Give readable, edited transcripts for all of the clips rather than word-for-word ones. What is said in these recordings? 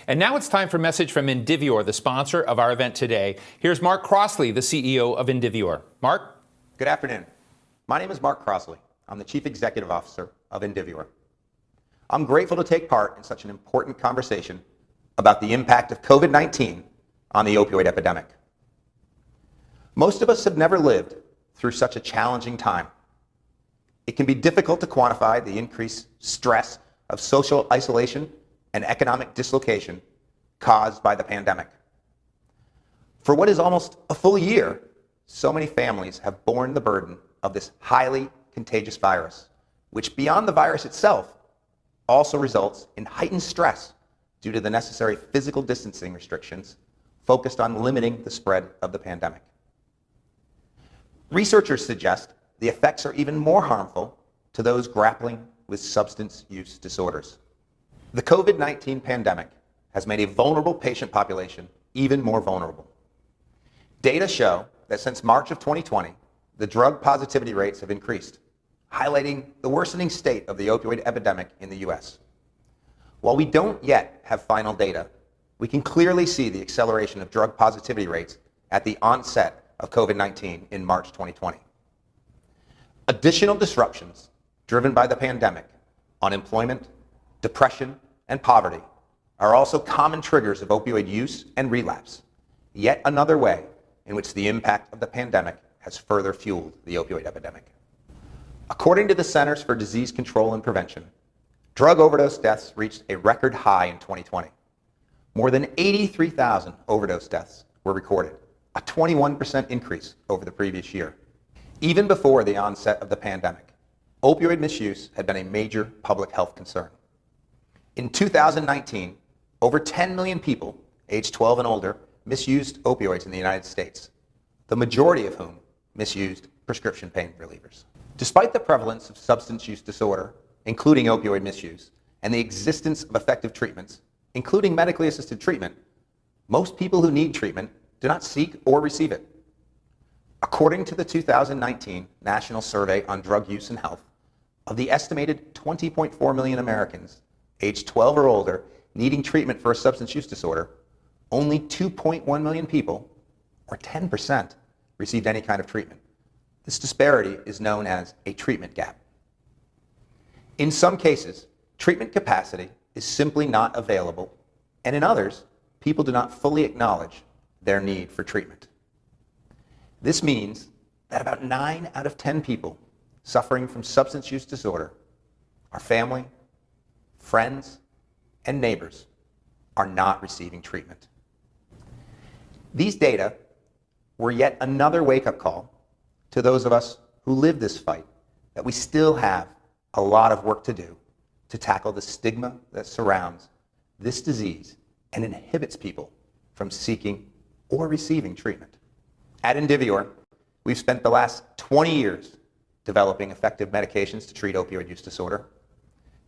And now it's time for a message from Indivior, the sponsor of our event today. Here's Mark Crossley, the CEO of Indivior. Mark? Good afternoon. My name is Mark Crossley. I'm the Chief Executive Officer of Indivior. I'm grateful to take part in such an important conversation about the impact of COVID-19 on the opioid epidemic. Most of us have never lived through such a challenging time. It can be difficult to quantify the increased stress of social isolation and economic dislocation caused by the pandemic. For what is almost a full year, so many families have borne the burden of this highly contagious virus, which beyond the virus itself also results in heightened stress due to the necessary physical distancing restrictions focused on limiting the spread of the pandemic. Researchers suggest the effects are even more harmful to those grappling with substance use disorders. The COVID-19 pandemic has made a vulnerable patient population even more vulnerable. Data show that since March of 2020, the drug positivity rates have increased, highlighting the worsening state of the opioid epidemic in the US. While we don't yet have final data, we can clearly see the acceleration of drug positivity rates at the onset of COVID-19 in March 2020. Additional disruptions driven by the pandemic, unemployment, depression, and poverty are also common triggers of opioid use and relapse, yet another way in which the impact of the pandemic has further fueled the opioid epidemic. According to the Centers for Disease Control and Prevention, drug overdose deaths reached a record high in 2020. More than 83,000 overdose deaths were recorded, a 21% increase over the previous year. Even before the onset of the pandemic, opioid misuse had been a major public health concern. In 2019, over 10 million people aged 12 and older misused opioids in the United States, the majority of whom misused prescription pain relievers. Despite the prevalence of substance use disorder, including opioid misuse, and the existence of effective treatments, including medically assisted treatment, most people who need treatment do not seek or receive it. According to the 2019 National Survey on Drug Use and Health, of the estimated 20.4 million Americans aged 12 or older needing treatment for a substance use disorder, only 2.1 million people, or 10%, received any kind of treatment. This disparity is known as a treatment gap. In some cases, treatment capacity is simply not available, and in others, people do not fully acknowledge their need for treatment. This means that about 9 out of 10 people suffering from substance use disorder, our family, friends, and neighbors, are not receiving treatment. These data were yet another wake-up call to those of us who live this fight, that we still have a lot of work to do to tackle the stigma that surrounds this disease and inhibits people from seeking or receiving treatment. At Indivior, we've spent the last 20 years developing effective medications to treat opioid use disorder.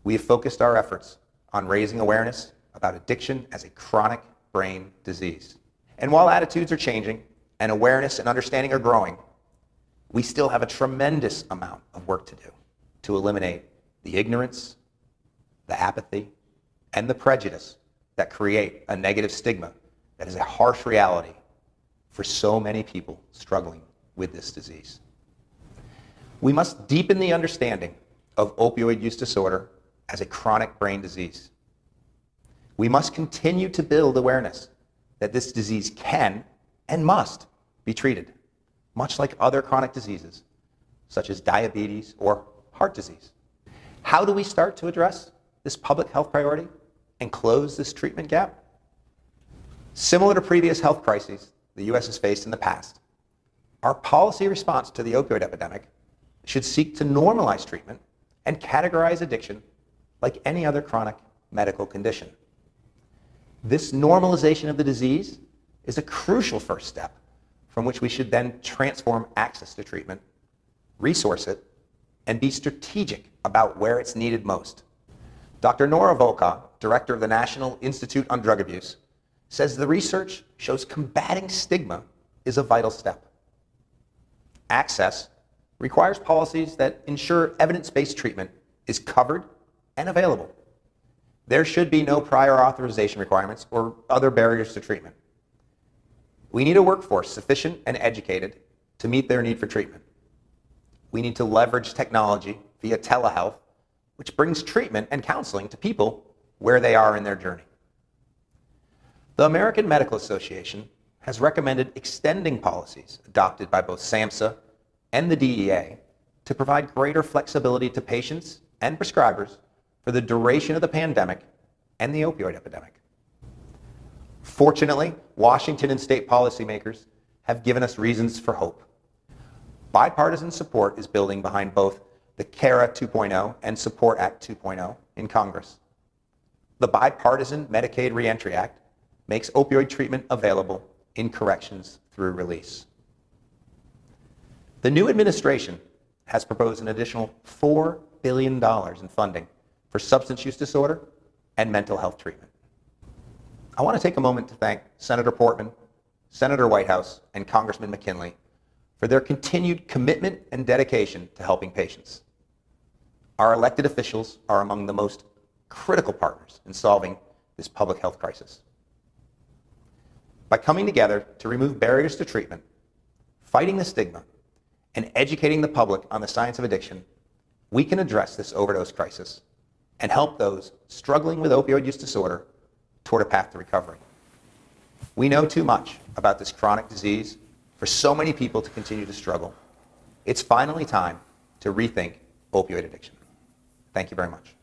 We have focused our efforts on raising awareness about addiction as a chronic brain disease. And while attitudes are changing and awareness and understanding are growing, we still have a tremendous amount of work to do to eliminate the ignorance, the apathy, and the prejudice that create a negative stigma that is a harsh reality for so many people struggling with this disease. We must deepen the understanding of opioid use disorder as a chronic brain disease. We must continue to build awareness that this disease can and must be treated, much like other chronic diseases, such as diabetes or heart disease. How do we start to address this public health priority and close this treatment gap? Similar to previous health crises the U.S. has faced in the past, our policy response to the opioid epidemic should seek to normalize treatment and categorize addiction like any other chronic medical condition. This normalization of the disease is a crucial first step from which we should then transform access to treatment, resource it, and be strategic about where it's needed most. Dr. Nora Volkow, director of the National Institute on Drug Abuse, says the research shows combating stigma is a vital step. Access requires policies that ensure evidence-based treatment is covered and available. There should be no prior authorization requirements or other barriers to treatment. We need a workforce sufficient and educated to meet their need for treatment. We need to leverage technology via telehealth, which brings treatment and counseling to people where they are in their journey. The American Medical Association has recommended extending policies adopted by both SAMHSA and the DEA to provide greater flexibility to patients and prescribers for the duration of the pandemic and the opioid epidemic. Fortunately, Washington and state policymakers have given us reasons for hope. Bipartisan support is building behind both the CARA 2.0 and Support Act 2.0 in Congress. The Bipartisan Medicaid Reentry Act makes opioid treatment available in corrections through release. The new administration has proposed an additional $4 billion in funding for substance use disorder and mental health treatment. I want to take a moment to thank Senator Portman, Senator Whitehouse, and Congressman McKinley for their continued commitment and dedication to helping patients. Our elected officials are among the most critical partners in solving this public health crisis. By coming together to remove barriers to treatment, fighting the stigma, and educating the public on the science of addiction, we can address this overdose crisis and help those struggling with opioid use disorder toward a path to recovery. We know too much about this chronic disease for so many people to continue to struggle. It's finally time to rethink opioid addiction. Thank you very much.